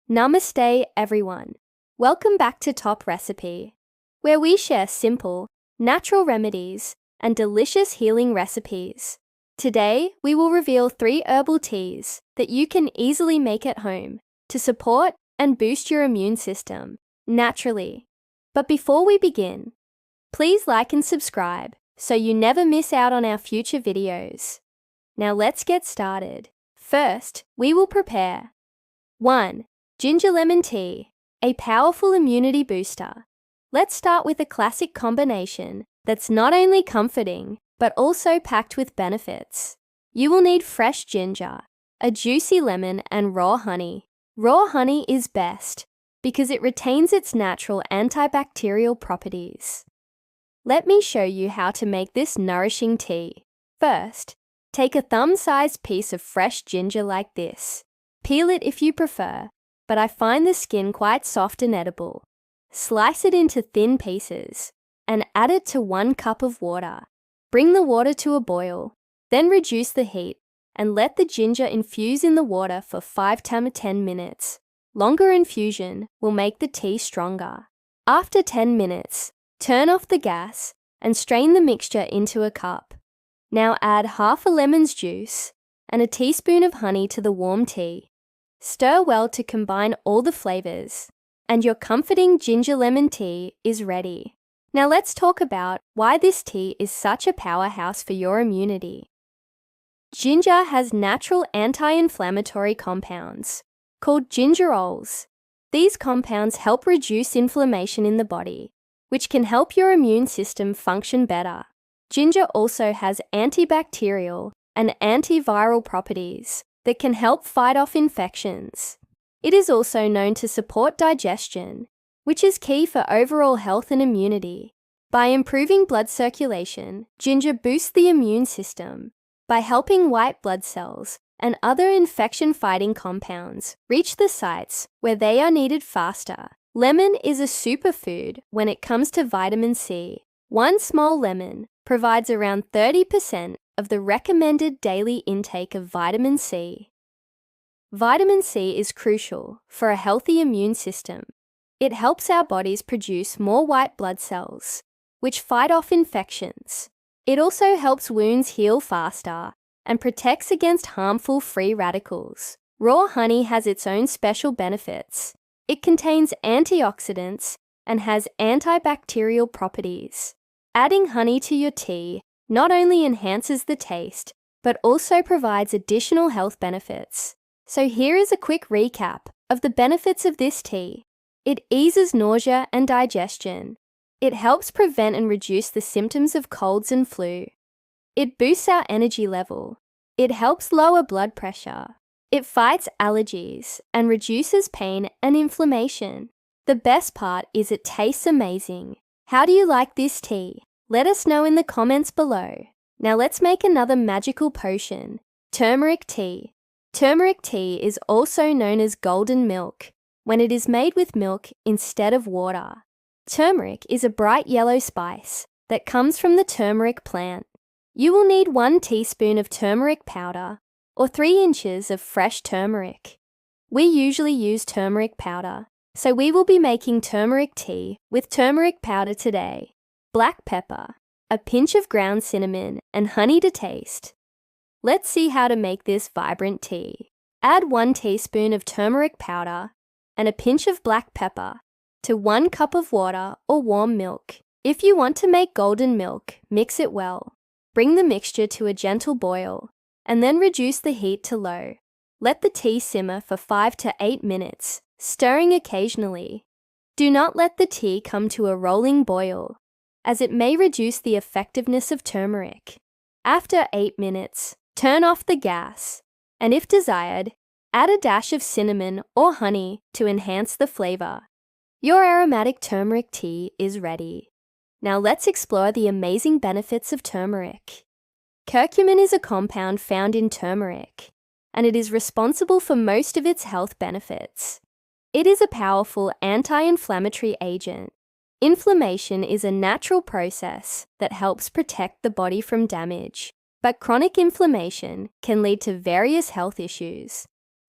Namaste, everyone. Welcome back to Top Recipe, where we share simple, natural remedies and delicious healing recipes. Today, we will reveal 3 herbal teas that you can easily make at home to support and boost your immune system naturally. But before we begin, please like and subscribe so you never miss out on our future videos. Now let's get started. First, we will prepare 1. Ginger lemon tea, a powerful immunity booster. Let's start with a classic combination that's not only comforting, but also packed with benefits. You will need fresh ginger, a juicy lemon, and raw honey. Raw honey is best because it retains its natural antibacterial properties. Let me show you how to make this nourishing tea. First, take a thumb-sized piece of fresh ginger like this. Peel it if you prefer, but I find the skin quite soft and edible. Slice it into thin pieces and add it to 1 cup of water. Bring the water to a boil, then reduce the heat and let the ginger infuse in the water for 5 to 10 minutes. Longer infusion will make the tea stronger. After 10 minutes, turn off the gas and strain the mixture into a cup. Now add half a lemon's juice and a teaspoon of honey to the warm tea. Stir well to combine all the flavors, and your comforting ginger lemon tea is ready. Now let's talk about why this tea is such a powerhouse for your immunity. Ginger has natural anti-inflammatory compounds called gingerols. These compounds help reduce inflammation in the body, which can help your immune system function better. Ginger also has antibacterial and antiviral properties that can help fight off infections. It is also known to support digestion, which is key for overall health and immunity. By improving blood circulation, ginger boosts the immune system by helping white blood cells and other infection-fighting compounds reach the sites where they are needed faster. Lemon is a superfood when it comes to vitamin C. 1 small lemon provides around 30% of the recommended daily intake of vitamin C. Vitamin C is crucial for a healthy immune system. It helps our bodies produce more white blood cells, which fight off infections. It also helps wounds heal faster and protects against harmful free radicals. Raw honey has its own special benefits. It contains antioxidants and has antibacterial properties. Adding honey to your tea not only enhances the taste, but also provides additional health benefits. So here is a quick recap of the benefits of this tea. It eases nausea and digestion. It helps prevent and reduce the symptoms of colds and flu. It boosts our energy level. It helps lower blood pressure. It fights allergies and reduces pain and inflammation. The best part is it tastes amazing. How do you like this tea? Let us know in the comments below. Now let's make another magical potion, turmeric tea. Turmeric tea is also known as golden milk when it is made with milk instead of water. Turmeric is a bright yellow spice that comes from the turmeric plant. You will need 1 teaspoon of turmeric powder or 3 inches of fresh turmeric. We usually use turmeric powder, so we will be making turmeric tea with turmeric powder today. Black pepper, a pinch of ground cinnamon, and honey to taste. Let's see how to make this vibrant tea. Add 1 teaspoon of turmeric powder and a pinch of black pepper to 1 cup of water or warm milk. If you want to make golden milk, mix it well. Bring the mixture to a gentle boil and then reduce the heat to low. Let the tea simmer for 5 to 8 minutes, stirring occasionally. Do not let the tea come to a rolling boil, as it may reduce the effectiveness of turmeric. After 8 minutes, turn off the gas, and if desired, add a dash of cinnamon or honey to enhance the flavor. Your aromatic turmeric tea is ready. Now let's explore the amazing benefits of turmeric. Curcumin is a compound found in turmeric, and it is responsible for most of its health benefits. It is a powerful anti-inflammatory agent. Inflammation is a natural process that helps protect the body from damage, but chronic inflammation can lead to various health issues.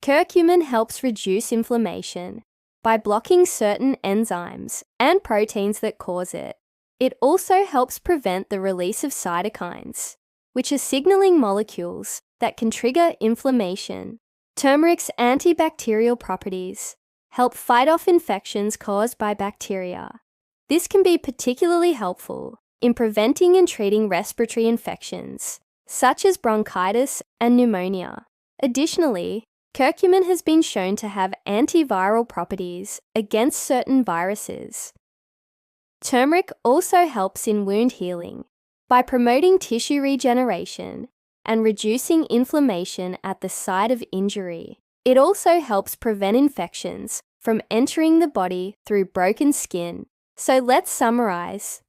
Curcumin helps reduce inflammation by blocking certain enzymes and proteins that cause it. It also helps prevent the release of cytokines, which are signaling molecules that can trigger inflammation. Turmeric's antibacterial properties help fight off infections caused by bacteria. This can be particularly helpful in preventing and treating respiratory infections, such as bronchitis and pneumonia. Additionally, curcumin has been shown to have antiviral properties against certain viruses. Turmeric also helps in wound healing by promoting tissue regeneration and reducing inflammation at the site of injury. It also helps prevent infections from entering the body through broken skin. So let's summarize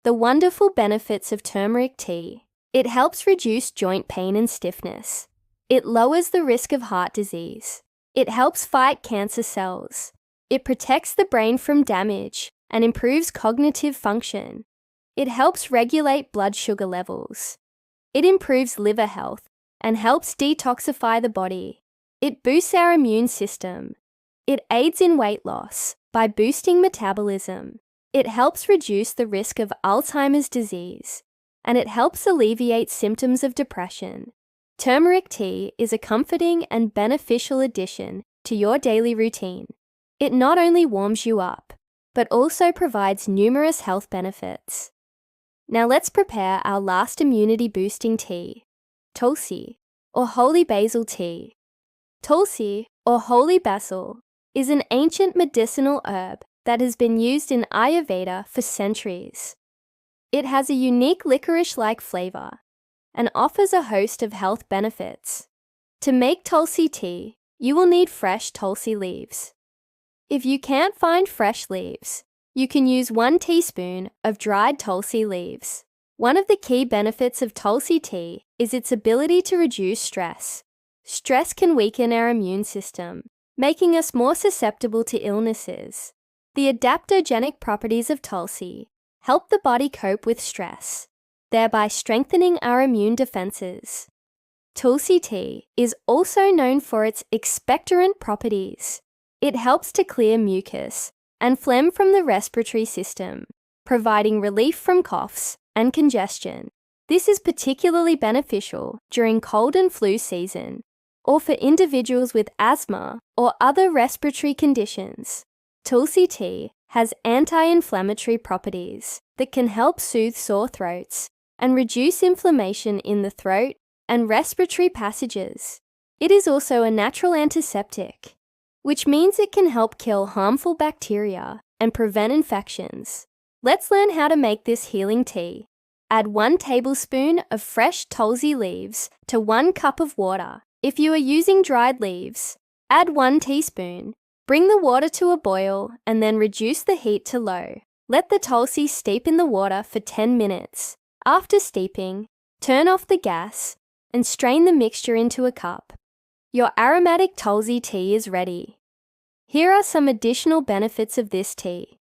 the wonderful benefits of turmeric tea. It helps reduce joint pain and stiffness. It lowers the risk of heart disease. It helps fight cancer cells. It protects the brain from damage and improves cognitive function. It helps regulate blood sugar levels. It improves liver health and helps detoxify the body. It boosts our immune system. It aids in weight loss by boosting metabolism. It helps reduce the risk of Alzheimer's disease, and it helps alleviate symptoms of depression. Turmeric tea is a comforting and beneficial addition to your daily routine. It not only warms you up, but also provides numerous health benefits. Now let's prepare our last immunity-boosting tea, Tulsi, or holy basil tea. Tulsi, or holy basil, is an ancient medicinal herb that has been used in Ayurveda for centuries. It has a unique licorice-like flavor and offers a host of health benefits. To make Tulsi tea, you will need fresh Tulsi leaves. If you can't find fresh leaves, you can use 1 teaspoon of dried Tulsi leaves. One of the key benefits of Tulsi tea is its ability to reduce stress. Stress can weaken our immune system, making us more susceptible to illnesses. The adaptogenic properties of Tulsi help the body cope with stress, thereby strengthening our immune defenses. Tulsi tea is also known for its expectorant properties. It helps to clear mucus and phlegm from the respiratory system, providing relief from coughs and congestion. This is particularly beneficial during cold and flu season, or for individuals with asthma or other respiratory conditions. Tulsi tea has anti-inflammatory properties that can help soothe sore throats and reduce inflammation in the throat and respiratory passages. It is also a natural antiseptic, which means it can help kill harmful bacteria and prevent infections. Let's learn how to make this healing tea. Add 1 tablespoon of fresh Tulsi leaves to 1 cup of water. If you are using dried leaves, add 1 teaspoon. Bring the water to a boil and then reduce the heat to low. Let the Tulsi steep in the water for 10 minutes. After steeping, turn off the gas and strain the mixture into a cup. Your aromatic Tulsi tea is ready. Here are some additional benefits of this tea.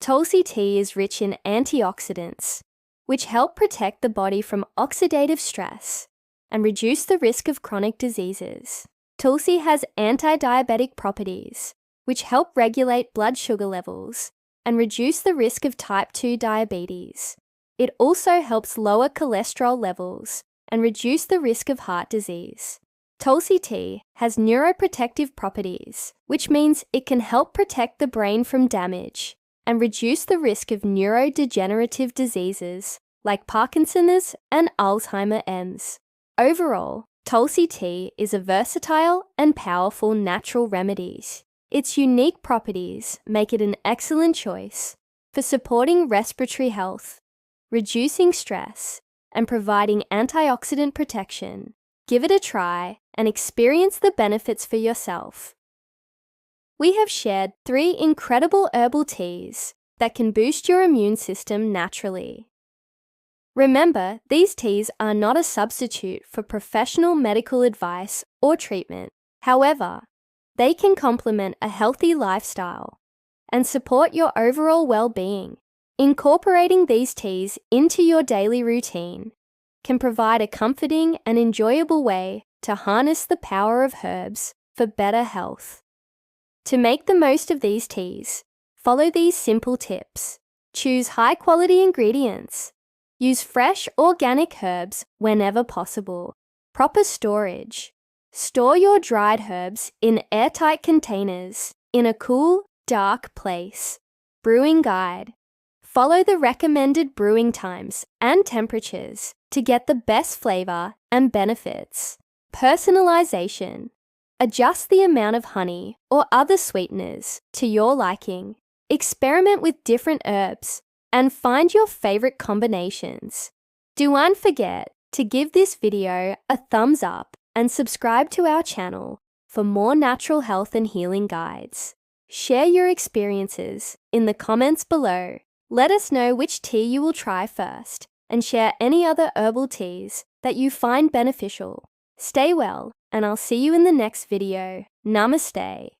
Tulsi tea is rich in antioxidants, which help protect the body from oxidative stress and reduce the risk of chronic diseases. Tulsi has anti-diabetic properties, which help regulate blood sugar levels and reduce the risk of type 2 diabetes. It also helps lower cholesterol levels and reduce the risk of heart disease. Tulsi tea has neuroprotective properties, which means it can help protect the brain from damage and reduce the risk of neurodegenerative diseases like Parkinson's and Alzheimer's. Overall, Tulsi tea is a versatile and powerful natural remedy. Its unique properties make it an excellent choice for supporting respiratory health, reducing stress, and providing antioxidant protection. Give it a try and experience the benefits for yourself. We have shared 3 incredible herbal teas that can boost your immune system naturally. Remember, these teas are not a substitute for professional medical advice or treatment. However, they can complement a healthy lifestyle and support your overall well-being. Incorporating these teas into your daily routine can provide a comforting and enjoyable way to harness the power of herbs for better health. To make the most of these teas, follow these simple tips. Choose high-quality ingredients. Use fresh, organic herbs whenever possible. Proper storage. Store your dried herbs in airtight containers in a cool, dark place. Brewing guide. Follow the recommended brewing times and temperatures to get the best flavor and benefits. Personalization. Adjust the amount of honey or other sweeteners to your liking. Experiment with different herbs and find your favorite combinations. Don't forget to give this video a thumbs up and subscribe to our channel for more natural health and healing guides. Share your experiences in the comments below. Let us know which tea you will try first and share any other herbal teas that you find beneficial. Stay well, and I'll see you in the next video. Namaste.